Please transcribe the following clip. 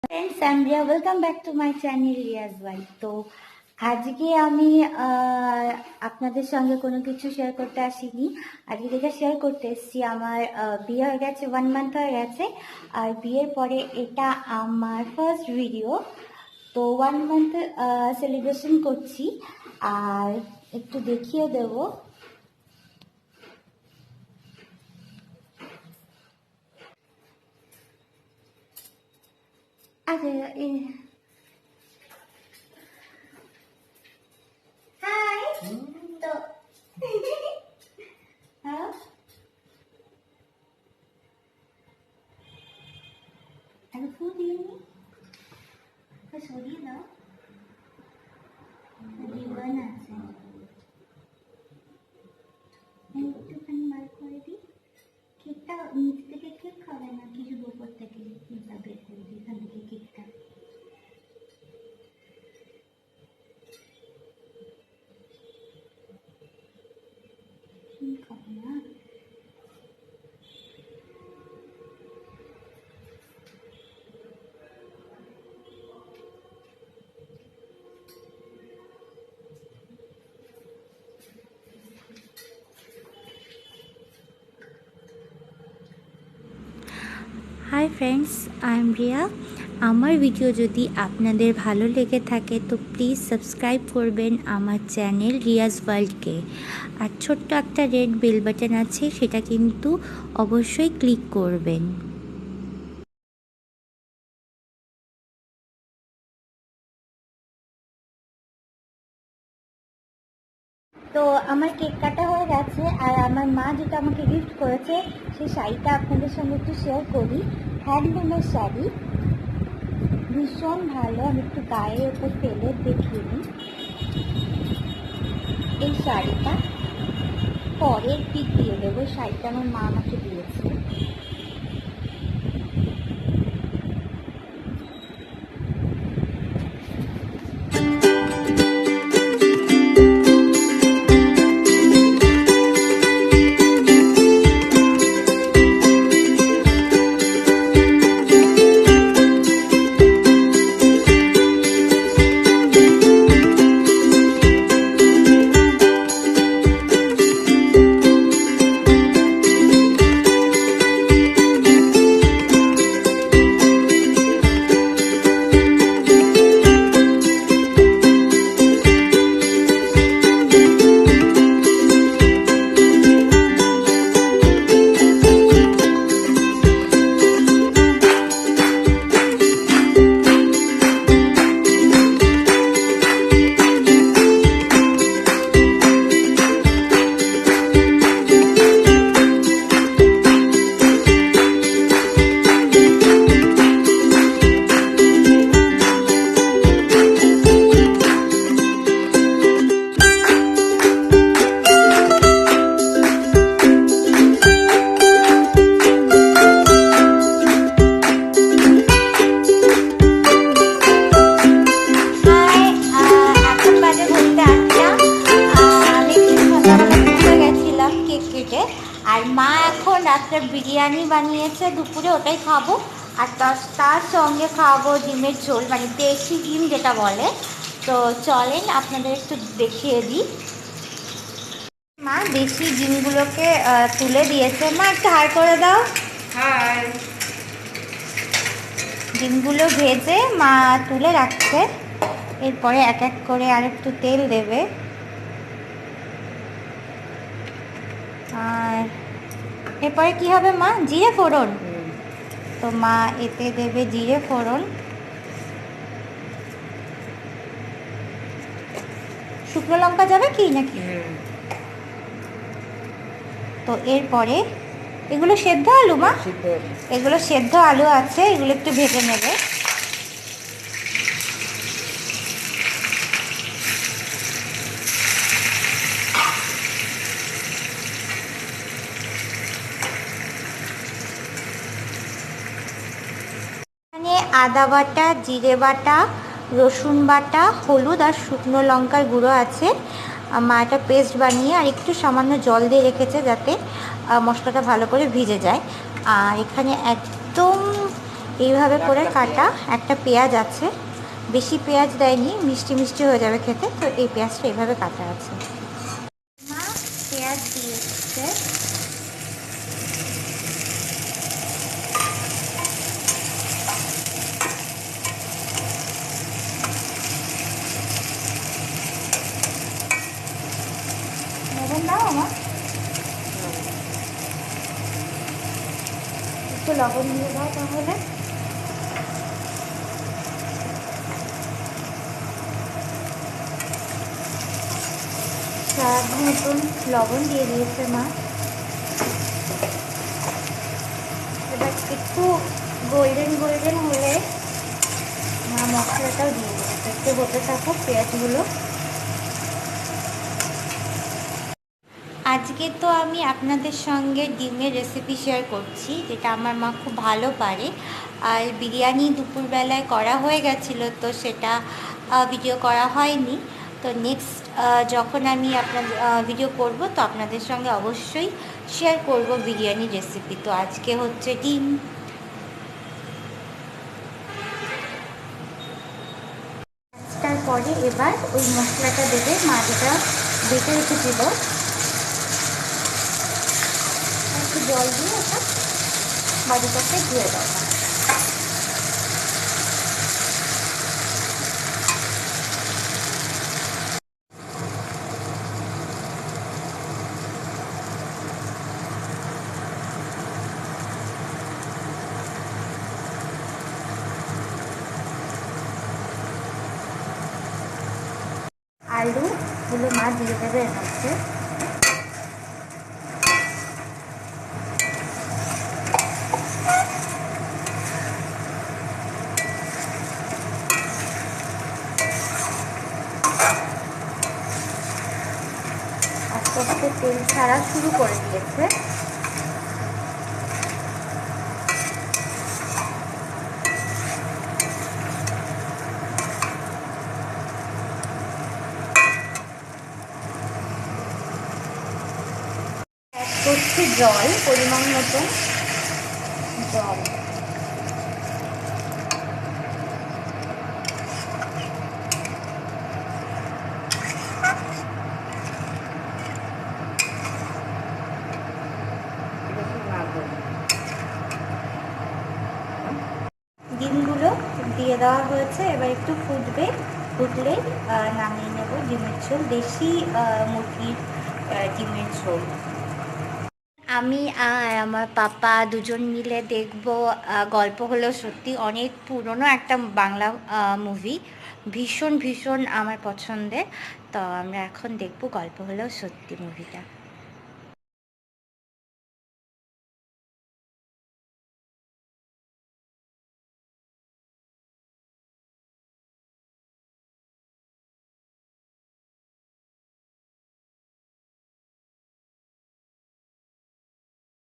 Friends I am Riya welcome back to my channel Riya's wife. तो আজকে আমি আপনাদের সঙ্গে কোনো কিছু শেয়ার করতে আসিনি। আজকে যেটা শেয়ার করতে এসেছি, আমার বিয়ে হয়ে গেছে, 1 মান্থ হয়ে গেছে। আর বিয়ের পরে এটা আমার ফার্স্ট ভিডিও। তো 1 মান্থ সেলিব্রেশন করছি, আর একটু দেখিয়ে দেবো। আচ্ছা, হাই। তো হ্যাঁ, আমি ফুল দিইনি, সরিয়ে দাও, রিবন আছে, একটুখানি বার করে দিই। কেকটা নিচ থেকে কেক খাবে না, কিছু উপর থেকে কেকটা বের করে দিই, এখান থেকে কেকটা। খাবে না। Hi friends, I am Riya. আমার ভিডিও যদি আপনাদের ভালো লেগে থাকে তো প্লিজ সাবস্ক্রাইব করবেন আমার চ্যানেল রিয়াজ ওয়ার্ল্ডকে। আর ছোট্ট একটা রেড বেল বাটন আছে, সেটা কিন্তু অবশ্যই ক্লিক করবেন। তো আমার কেক কাটা হয়ে গেছে, আর আমার মা যেটা আমাকে গিফট করেছে সেই শাড়িটা আপনাদের সঙ্গে একটু শেয়ার করি। হ্যান্ডলুমের শাড়ি, ভীষণ ভালো। আমি একটু গায়ের ওপর ফেলে দেখিয়ে দিই। এই শাড়িটা পরের পিক দিয়ে দেবো। শাড়িটা আমার মা আমাকে দিয়েছে। আর মা এখন রাত্রে বিরিয়ানি বানিয়েছে, দুপুরে ওটাই খাবো। আর তার সঙ্গে খাবো ডিমের ঝোল, মানে দেশি ডিম যেটা বলে। তো চলেন আপনাদের একটু দেখিয়ে দিই। মা দেশি ডিমগুলোকে তুলে দিয়েছে। মা একটু হাই করে দাও। হাই। ডিমগুলো ভেজে মা তুলে রাখছে। এরপরে এক এক করে আর একটু তেল দেবে। আর এরপরে কি হবে মা? জিরে ফোড়ন। তো মা এতে দেবে জিরে ফোড়ন। শুকনো লঙ্কা যাবে কি নাকি? তো এরপরে এগুলো সেদ্ধ আলু মা, এগুলো সেদ্ধ আলু আছে, এগুলো একটু ভেজে নেবে। আদা বাটা, জিরে বাটা, রসুন বাটা, হলুদ আর শুকনো লঙ্কার গুঁড়ো আছে। মা একটা পেস্ট বানিয়ে আর একটু সামান্য জল দিয়ে রেখেছে যাতে মশলাটা ভালো করে ভিজে যায়। আর এখানে একদম এইভাবে করে কাটা একটা পেঁয়াজ আছে, বেশি পেঁয়াজ দেয়নি, মিষ্টি মিষ্টি হয়ে যাবে খেতে, তো এই পেঁয়াজটা এইভাবে কাটা আছে। মা পেঁয়াজ দিয়েছে, লবণ দাও আমার, একটু লবণ দিয়ে দাও তাহলে। স্বাদ মতন লবণ দিয়ে দিয়েছে মা। এবার একটু গোল্ডেন গোল্ডেন হলে মা মশলাটাও দিয়ে দিয়েছে, একটু হতে থাকুক পেঁয়াজগুলো। আজকে তো আমি আপনাদের সঙ্গে ডিমের রেসিপি শেয়ার করছি, যেটা আমার মা খুব ভালো পারে। আর বিরিয়ানি দুপুরবেলায় করা হয়ে গেছিলো, তো সেটা ভিডিও করা হয়নি। তো নেক্সট যখন আমি আপনাদের ভিডিও করব, তো আপনাদের সঙ্গে অবশ্যই শেয়ার করব বিরিয়ানি রেসিপি। তো আজকে হচ্ছে ডিম। তারপরে এবার ওই মশলাটা দেবে, মা যেটা বেটে রেখেছিল, একটু জল দিয়ে ওটা বাড়িটাকে ধুয়ে দেওয়া। আলুগুলো মা দিয়ে দেবে এর মধ্যে। আস্তে আস্তে তেল ছাড়া শুরু করে দিয়েছে। করছি জল, পরিমাণ মতন জল। ডিমগুলো দিয়ে দেওয়া হয়েছে, এবার একটু ফুটবে, ফুটলে নামিয়ে নেব ডিমের ঝোল, দেশি মুরগির ডিমের ঝোল। আমি আর আমার পাপা দুজন মিলে দেখব গল্প হলেও সত্যি, অনেক পুরনো একটা বাংলা মুভি, ভীষণ ভীষণ আমার পছন্দের। তো আমরা এখন দেখব গল্প হলেও সত্যি মুভিটা।